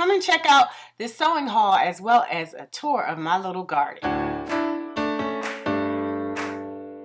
Come and check out this sewing haul as well as a tour of my little garden.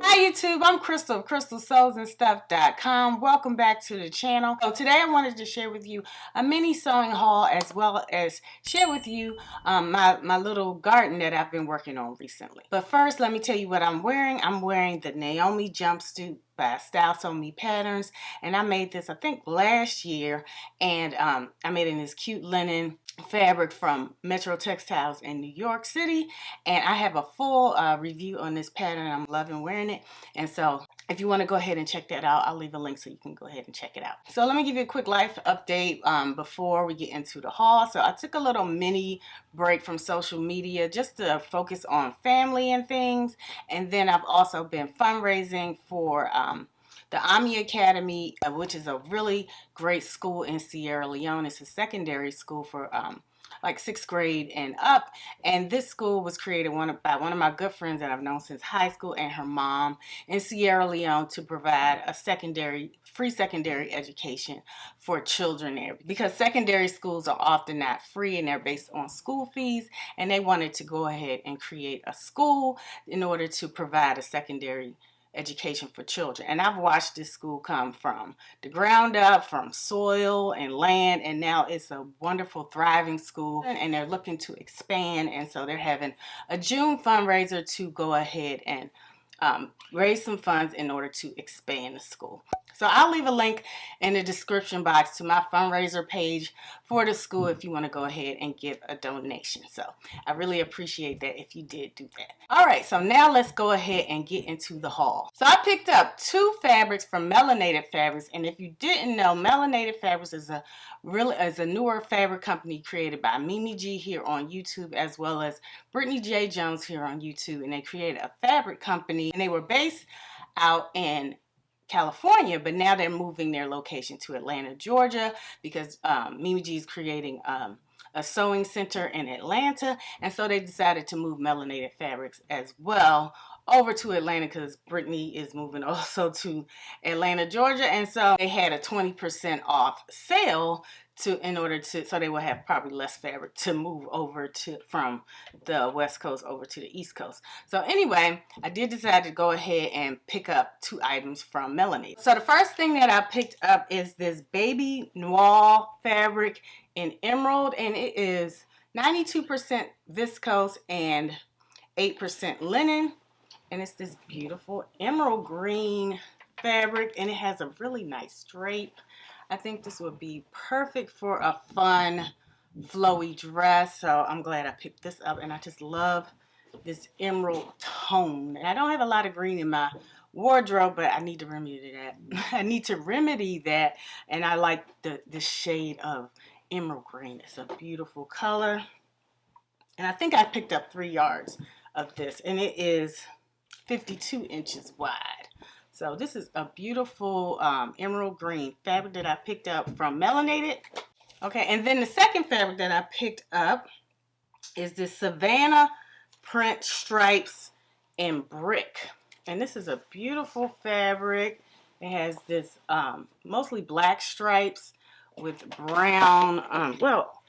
Hi YouTube, I'm Crystal of crystalsewsandstuff.com. Welcome back to the channel. So today I wanted to share with you a mini sewing haul as well as share with you my little garden that I've been working on recently. But first, let me tell you what I'm wearing. I'm wearing the Naomi jumpsuit by Style Sew Me Patterns, and I made this I think last year, and I made it in this cute linen fabric from Metro Textiles in New York City, and I have a full review on this pattern. I'm loving wearing it, and so if you want to go ahead and check that out, I'll leave a link so you can go ahead and check it out. So let me give you a quick life update before we get into the haul. So I took a little mini break from social media just to focus on family and things, and then I've also been fundraising for the Amie Academy, which is a really great school in Sierra Leone. It's a secondary school for like 6th grade and up, and this school was created by one of my good friends that I've known since high school and her mom in Sierra Leone to provide a free secondary education for children there, because secondary schools are often not free and they're based on school fees, and they wanted to go ahead and create a school in order to provide a secondary education for children. And I've watched this school come from the ground up, from soil and land, and now it's a wonderful thriving school, and they're looking to expand, and so they're having a June fundraiser to go ahead and raise some funds in order to expand the school. So I'll leave a link in the description box to my fundraiser page for the school if you want to go ahead and give a donation. So I really appreciate that if you did do that. All right, so now let's go ahead and get into the haul. So I picked up 2 fabrics from Melanated Fabrics, and if you didn't know, Melanated Fabrics is a newer fabric company created by Mimi G here on YouTube, as well as Brittany J. Jones here on YouTube, and they created a fabric company, and they were based out in California, but now they're moving their location to Atlanta, Georgia, because Mimi G is creating a sewing center in Atlanta, and so they decided to move Melanated Fabrics as well over to Atlanta because Brittany is moving also to Atlanta, Georgia, and so they had a 20% off sale so they will have probably less fabric to move over from the West Coast over to the East Coast. So anyway, I did decide to go ahead and pick up 2 items from Melanated. So the first thing that I picked up is this baby noir fabric in emerald, and it is 92% viscose and 8% linen, and it's this beautiful emerald green fabric, and it has a really nice drape. I think this would be perfect for a fun, flowy dress. So I'm glad I picked this up, and I just love this emerald tone. And I don't have a lot of green in my wardrobe, but I need to remedy that. I need to remedy that, and I like the shade of emerald green. It's a beautiful color, and I think I picked up 3 yards of this, and it is 52 inches wide. So this is a beautiful emerald green fabric that I picked up from Melanated. Okay, and then the second fabric that I picked up is this Savannah print stripes in brick. And this is a beautiful fabric. It has this mostly black stripes with brown, well,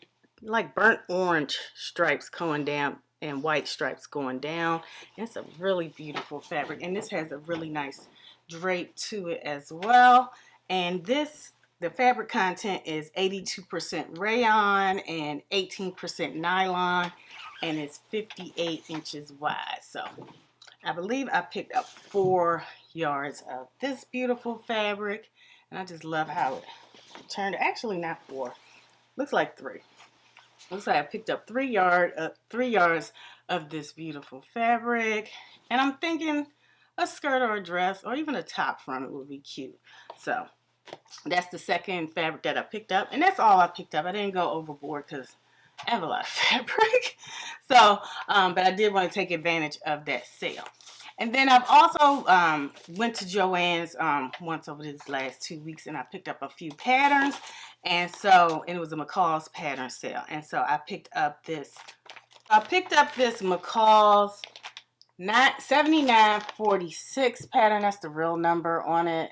like burnt orange stripes going down and white stripes going down. It's a really beautiful fabric, and this has a really nice drape to it as well. And the fabric content is 82% rayon and 18% nylon, and it's 58 inches wide. So I believe I picked up 4 yards of this beautiful fabric, and I just love how it turned. Actually, not 4, looks like 3. Looks like I picked up 3 yards of this beautiful fabric, and I'm thinking a skirt or a dress or even a top from it would be cute. So that's the second fabric that I picked up, and that's all I picked up. I didn't go overboard because I have a lot of fabric. So, but I did want to take advantage of that sale. And then I've also went to Joann's once over these last 2 weeks, and I picked up a few patterns. And it was a McCall's pattern sale. And so I picked up this McCall's 7946 pattern. That's the real number on it.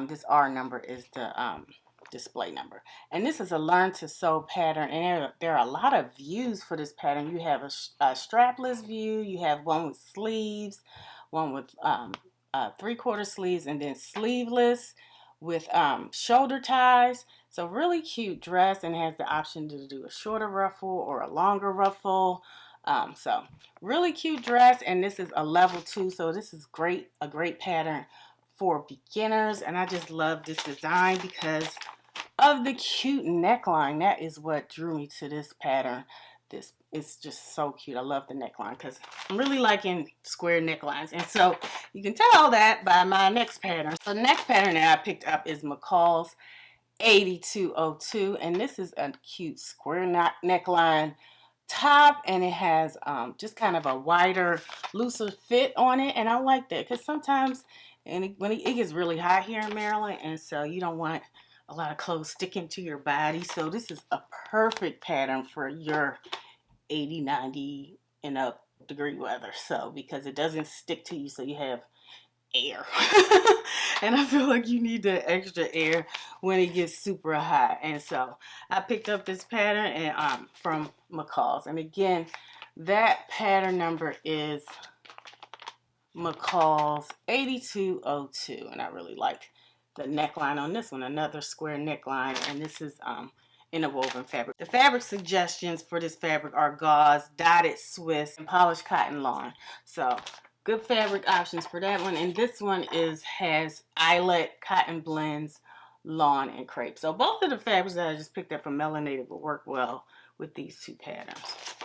This R number is the display number. And this is a learn to sew pattern, and there are a lot of views for this pattern. You have a strapless view, you have one with sleeves, one with 3/4 sleeves, and then sleeveless with shoulder ties. So really cute dress, and has the option to do a shorter ruffle or a longer ruffle. So really cute dress, and this is a level 2, so this is a great pattern for beginners. And I just love this design because of the cute neckline. That is what drew me to this pattern. This is just so cute. I love the neckline because I'm really liking square necklines, and so you can tell that by my next pattern. So the next pattern that I picked up is McCall's 8202, and this is a cute square neckline top, and it has just kind of a wider, looser fit on it, and I like that because sometimes when it gets really hot here in Maryland, and so you don't want a lot of clothes sticking to your body. So this is a perfect pattern for your 80, 90 and up degree weather, so because it doesn't stick to you, so you have air. And I feel like you need the extra air when it gets super hot. And so I picked up this pattern and from McCall's, and again, that pattern number is McCall's 8202, and I really like the neckline on this one. Another square neckline, and this is interwoven fabric. The fabric suggestions for this fabric are gauze, dotted Swiss, and polished cotton lawn. So good fabric options for that one. And this one has eyelet, cotton blends, lawn, and crepe. So both of the fabrics that I just picked up from Melanated will work well with these two patterns.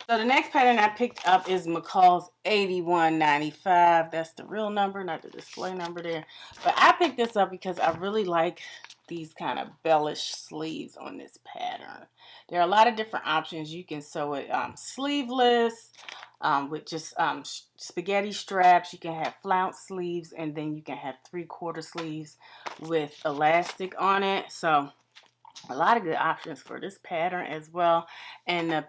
So the next pattern I picked up is McCall's 8195. That's the real number, not the display number there. But I picked this up because I really like these kind of bellish sleeves on this pattern. There are a lot of different options. You can sew it sleeveless with just spaghetti straps. You can have flounce sleeves, and then you can have 3/4 sleeves with elastic on it. So a lot of good options for this pattern as well. And the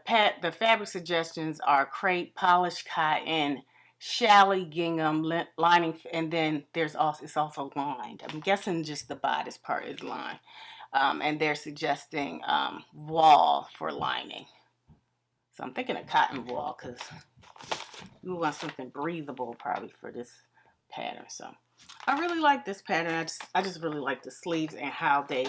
fabric suggestions are crepe, polished cotton, challis gingham lining, and then it's also lined. I'm guessing just the bodice part is lined. And they're suggesting wool for lining. So I'm thinking a cotton wool because we want something breathable probably for this pattern. So I really like this pattern. I just really like the sleeves and how they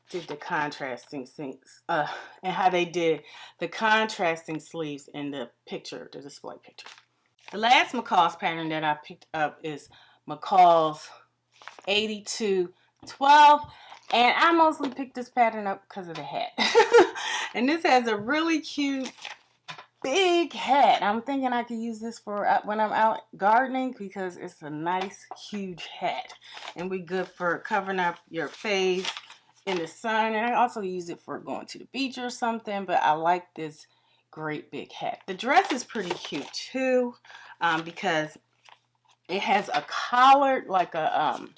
did the contrasting things, and how they did the contrasting sleeves in the picture, the display picture. The last McCall's pattern that I picked up is McCall's 8212, and I mostly picked this pattern up because of the hat. And this has a really cute big hat. I'm thinking I could use this for when I'm out gardening because it's a nice huge hat, and we good for covering up your face in the sun. And I also use it for going to the beach or something, but I like this great big hat. The dress is pretty cute too, because it has a collar, like a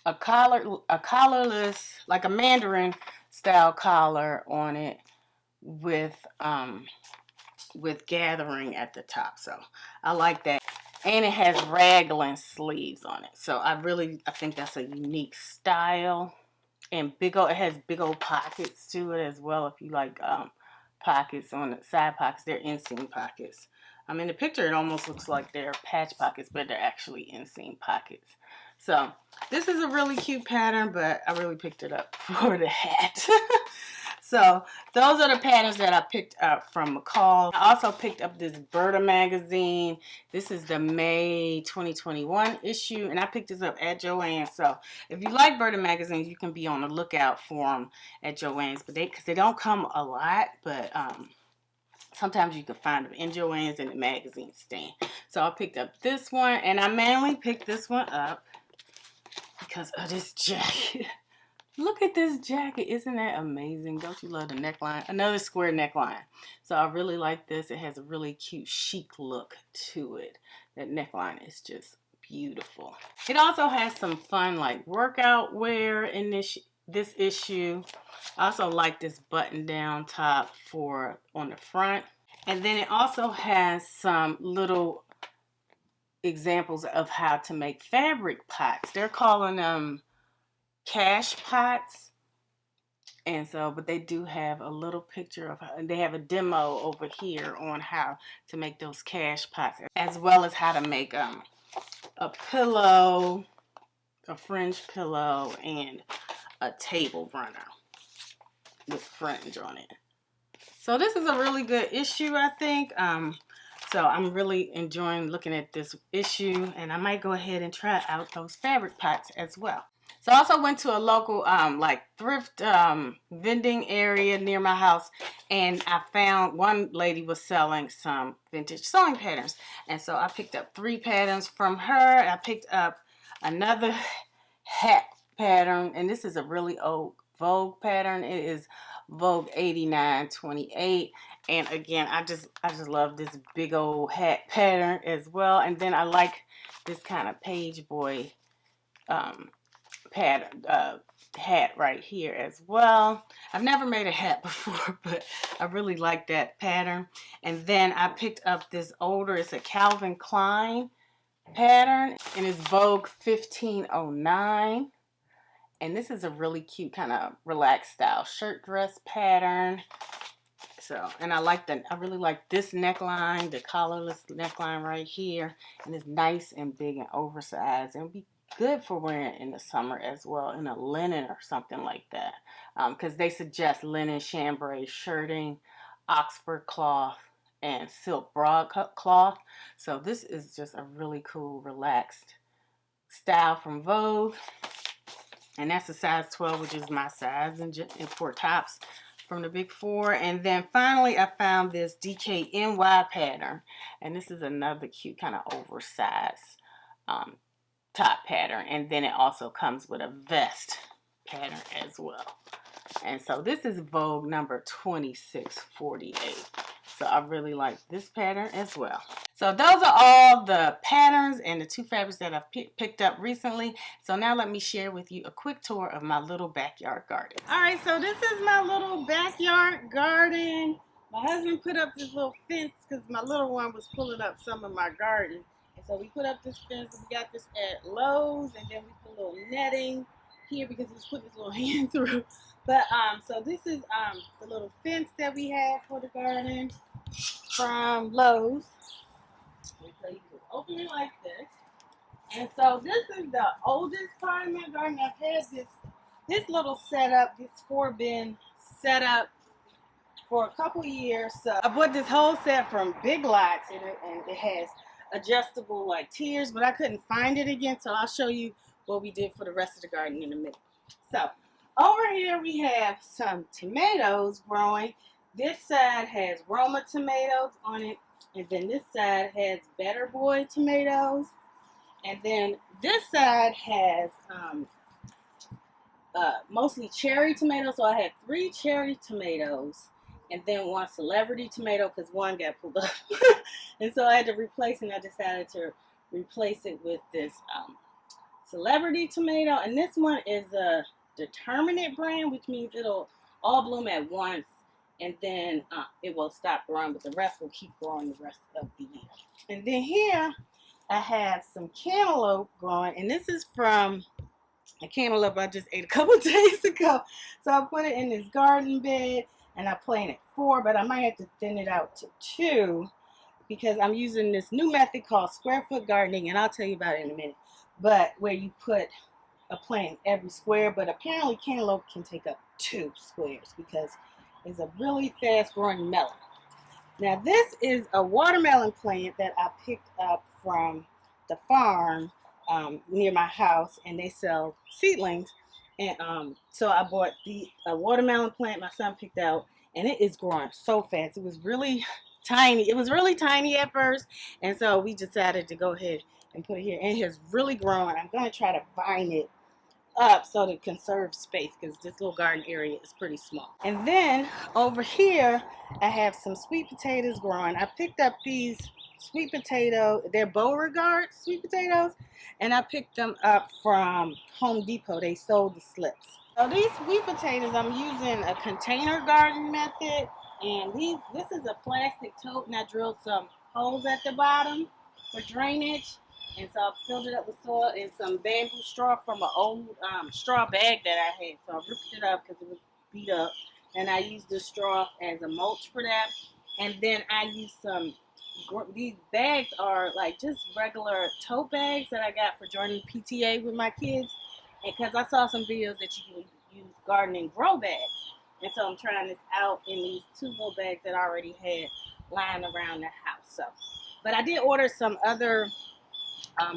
collarless, like a mandarin style collar on it with gathering at the top. So I like that. And it has raglan sleeves on it. So I think that's a unique style. And it has big old pockets to it as well. If you like pockets on the side pockets, they're inseam pockets. In the picture it almost looks like they're patch pockets, but they're actually inseam pockets. So this is a really cute pattern, but I really picked it up for the hat. So those are the patterns that I picked up from McCall. I also picked up this Berta magazine. This is the May 2021 issue, and I picked this up at Joann's. So if you like Berta magazines, you can be on the lookout for them at Joann's, because they don't come a lot, but sometimes you can find them in Joann's in the magazine stand. So I picked up this one, and I mainly picked this one up because of this jacket. Look at this jacket. Isn't that amazing? Don't you love the neckline? Another square neckline. So I really like this. It has a really cute chic look to it. That neckline is just beautiful. It also has some fun like workout wear in this issue. I also like this button down top on the front. And then it also has some little examples of how to make fabric pots. They're calling them cash pots, And so, but they do have a little picture of, they have a demo over here on how to make those cash pots, as well as how to make a pillow, a fringe pillow, and a table runner with fringe on it. So this is a really good issue, I think. So I'm really enjoying looking at this issue, and I might go ahead and try out those fabric pots as well. So I also went to a local like thrift vending area near my house, and I found one lady was selling some vintage sewing patterns. And so I picked up 3 patterns from her. I picked up another hat pattern, and this is a really old Vogue pattern. It is Vogue 8928. And again, I just love this big old hat pattern as well. And then I like this kind of page boy pattern hat right here as well. I've never made a hat before, but I really like that pattern. And then I picked up this older, it's a Calvin Klein pattern, and it's Vogue 1509. And this is a really cute kind of relaxed style shirt dress pattern. So, and I really like this neckline, the collarless neckline right here. And it's nice and big and oversized, and be good for wearing in the summer as well, in a linen or something like that. Because they suggest linen chambray shirting, Oxford cloth, and silk broadcloth. So this is just a really cool, relaxed style from Vogue. And that's a size 12, which is my size, and for tops from the big 4. And then finally, I found this DKNY pattern. And this is another cute kind of oversized top pattern. And then it also comes with a vest pattern as well. And so this is Vogue number 2648. So I really like this pattern as well. So those are all the patterns and the 2 fabrics that I've picked up recently. So now let me share with you a quick tour of my little backyard garden. All right, so this is my little backyard garden. My husband put up this little fence because my little one was pulling up some of my garden. And so we put up this fence. We got this at Lowe's, and then we put a little netting here because he was putting his little hand through. But so this is the little fence that we have for the garden from Lowe's. And so you can open it like this. And so this is the oldest part of my garden. I've had this little setup, this 4-bin setup for a couple years. So I bought this whole set from Big Lots, and it has adjustable like tiers, but I couldn't find it again. So I'll show you what we did for the rest of the garden in a minute. So over here we have some tomatoes growing. This side has Roma tomatoes on it, and then this side has Better Boy tomatoes, and then this side has mostly cherry tomatoes. So I had 3 cherry tomatoes, and then 1 celebrity tomato because 1 got pulled up. And so I had to replace it, and I decided to replace it with this celebrity tomato. And this one is a determinate brand, which means it'll all bloom at once, and then it will stop growing, but the rest will keep growing the rest of the year. And then here I have some cantaloupe growing, and this is from a cantaloupe I just ate a couple days ago. So I put it in this garden bed, and I planted 4, but I might have to thin it out to 2 because I'm using this new method called square foot gardening, and I'll tell you about it in a minute. But where you put a plant in every square, but apparently cantaloupe can take up 2 squares because it's a really fast growing melon. Now this is a watermelon plant that I picked up from the farm near my house, and they sell seedlings. And so I bought a watermelon plant my son picked out, and it is growing so fast. It was really tiny. It was really tiny at first, and so we decided to go ahead and put it here, and it has really grown. I'm going to try to vine it up so to conserve space because this little garden area is pretty small. And then over here I have some sweet potatoes growing. I picked up these sweet potato, they're Beauregard sweet potatoes, and I picked them up from Home Depot. They sold the slips. So these sweet potatoes, I'm using a container garden method, and this is a plastic tote, and I drilled some holes at the bottom for drainage. And so I filled it up with soil and some bamboo straw from an old straw bag that I had. So I ripped it up because it was beat up, and I use the straw as a mulch for that. And then I use these bags are like just regular tote bags that I got for joining PTA with my kids, and because I saw some videos that you can use gardening grow bags, and so I'm trying this out in these 2 little bags that I already had lying around the house. So, but I did order some other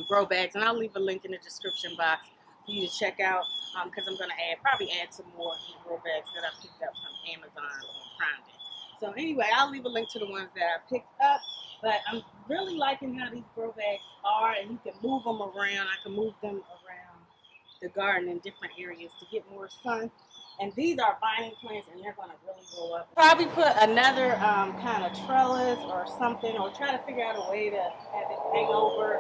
grow bags, and I'll leave a link in the description box for you to check out, because I'm going to probably add some more grow bags that I picked up from Amazon on Prime Day. So anyway, I'll leave a link to the ones that I picked up, but I'm really liking how these grow bags are, and you can move them around. I can move them around the garden in different areas to get more sun. And these are vining plants, and they're going to really grow up. Probably put another kind of trellis or something, or try to figure out a way to have it hang over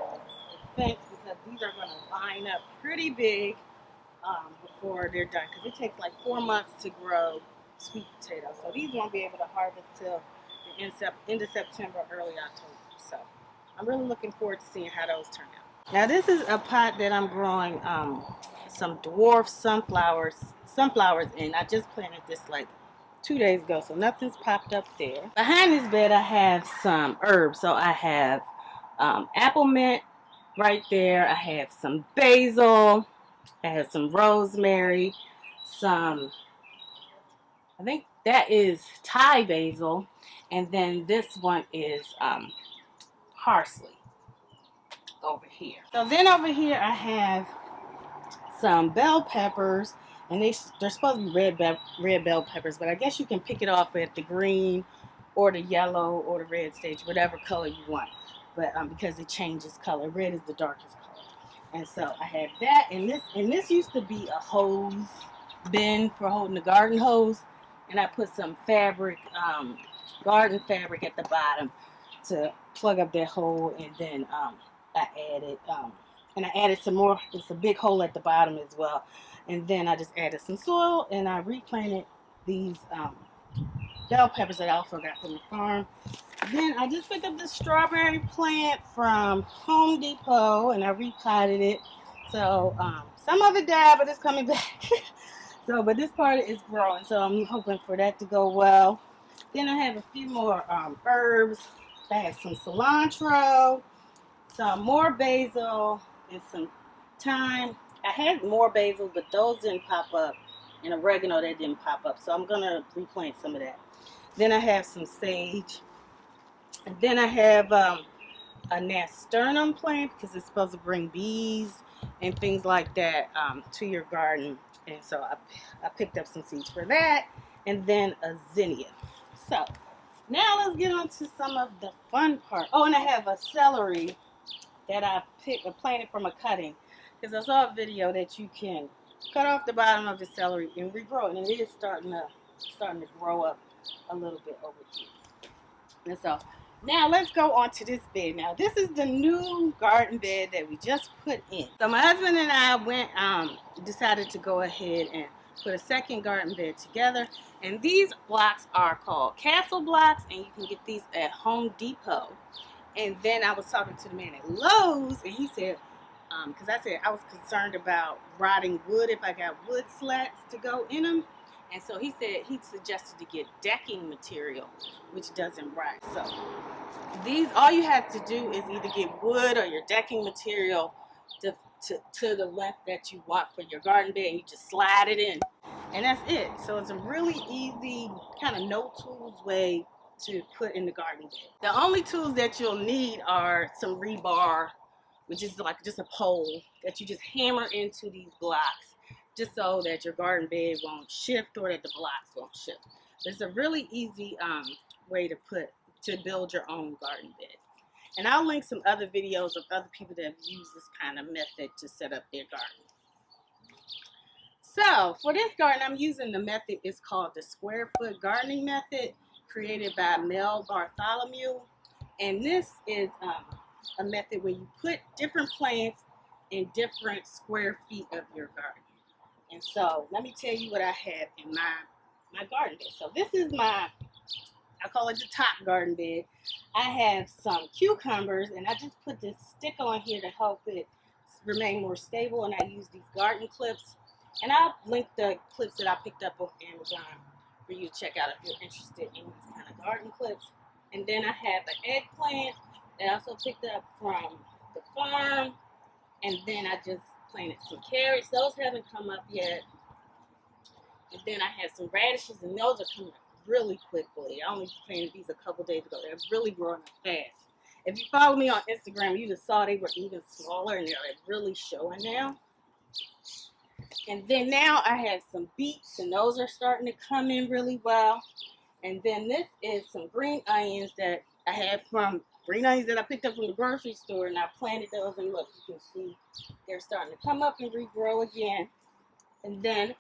the fence, because these are going to vine up pretty big before they're done, because it takes like 4 months to grow sweet potatoes. So these won't be able to harvest till the end of September, early October. So I'm really looking forward to seeing how those turn out. Now this is a pot that I'm growing some dwarf sunflowers in. I just planted this like 2 days ago, so nothing's popped up there. Behind this bed I have some herbs. So I have apple mint right there. I have some basil. I have some rosemary, I think that is Thai basil, and then this one is parsley over here. So then over here I have some bell peppers, and they're supposed to be red bell peppers, but I guess you can pick it off at the green or the yellow or the red stage, whatever color you want. But because it changes color, red is the darkest color. And so I have that, and this used to be a hose bin for holding the garden hose, and I put some fabric, garden fabric at the bottom to plug up that hole, and then I added some more. It's a big hole at the bottom as well, and then I just added some soil, and I replanted these bell peppers that I also got from the farm. Then I just picked up this strawberry plant from Home Depot, and I repotted it. So some of it died, but it's coming back. So, but this part is growing, so I'm hoping for that to go well. Then I have a few more herbs. I have some cilantro, some more basil, and some thyme. I had more basil, but those didn't pop up, and oregano that didn't pop up. So I'm gonna replant some of that. Then I have some sage. And then I have a nasturtium plant, because it's supposed to bring bees and things like that to your garden. And so I picked up some seeds for that. And then a zinnia. So now let's get on to some of the fun part. Oh, and I have a celery that I planted from a cutting, because I saw a video that you can cut off the bottom of the celery and regrow it, and it is starting to grow up a little bit over here. And so now let's go on to this bed. Now this is the new garden bed that we just put in. So my husband and I decided to go ahead and put a second garden bed together. And these blocks are called castle blocks, and you can get these at Home Depot. And then I was talking to the man at Lowe's, and he said, because I said I was concerned about rotting wood if I got wood slats to go in them. And so he said he suggested to get decking material, which doesn't rot. So these, all you have to do is either get wood or your decking material to the length that you want for your garden bed, and you just slide it in, and that's it. So it's a really easy, kind of no tools way to put in the garden bed. The only tools that you'll need are some rebar, which is like just a pole that you just hammer into these blocks, just so that your garden bed won't shift or that the blocks won't shift. It's a really easy way to build your own garden bed. And I'll link some other videos of other people that have used this kind of method to set up their garden. So for this garden, I'm using the method, it's called the square foot gardening method, created by Mel Bartholomew. And this is a method where you put different plants in different square feet of your garden. And so let me tell you what I have in my garden bed. So this is I call it the top garden bed. I have some cucumbers, and I just put this stick on here to help it remain more stable, and I use these garden clips And I'll link the clips that I picked up on Amazon for you to check out if you're interested in these kind of garden clips. And then I have an eggplant that I also picked up from the farm. And then I just planted some carrots. Those haven't come up yet. And then I have some radishes, and those are coming up really quickly. I only planted these a couple days ago. They're really growing up fast. If you follow me on Instagram, you just saw they were even smaller, and they're like really showing now. And then now I have some beets, and those are starting to come in really well. And then this is some green onions that I have from green onions that I picked up from the grocery store, and I planted those, and look, you can see they're starting to come up and regrow again. And then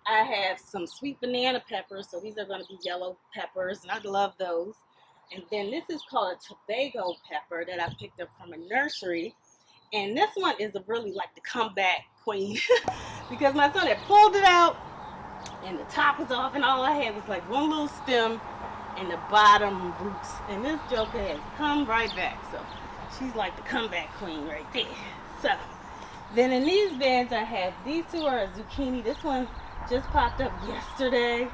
I have some sweet banana peppers, so these are going to be yellow peppers, and I love those. And then this is called a Tobago pepper that I picked up from a nursery. And this one is really like the comeback queen because my son had pulled it out and the top was off, and all I had was like one little stem and the bottom roots. And this joker has come right back, so she's like the comeback queen right there. So then in these beds I have, these two are a zucchini. This one just popped up yesterday,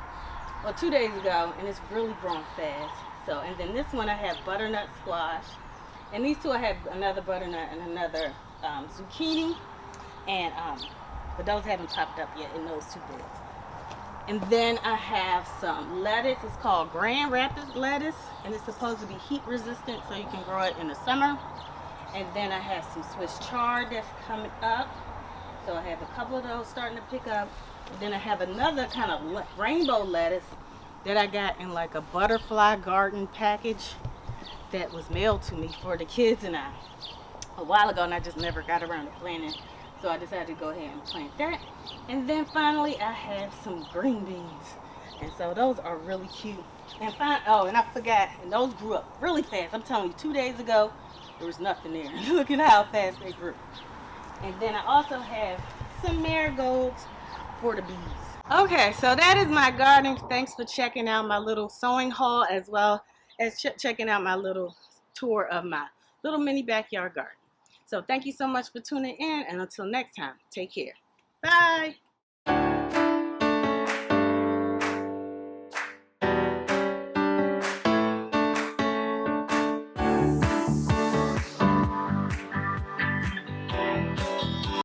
or 2 days ago, and it's really growing fast. So, and then this one I have butternut squash, and these two I have another butternut and another zucchini, and but those haven't popped up yet in those two beds. And then I have some lettuce. It's called Grand Rapids lettuce, and it's supposed to be heat resistant, so you can grow it in the summer. And then I have some Swiss chard that's coming up, so I have a couple of those starting to pick up. And then I have another kind of rainbow lettuce that I got in like a butterfly garden package that was mailed to me for the kids and I a while ago, and I just never got around to planting, so I decided to go ahead and plant that. And then finally I have some green beans, and so those are really cute. And oh, and I forgot, and those grew up really fast. I'm telling you, 2 days ago there was nothing there. Look at how fast they grew. And then I also have some marigolds for the bees. Okay, so that is my garden. Thanks for checking out my little sewing haul, as well as checking out my little tour of my little mini backyard garden. So thank you so much for tuning in, and until next time, take care. Bye.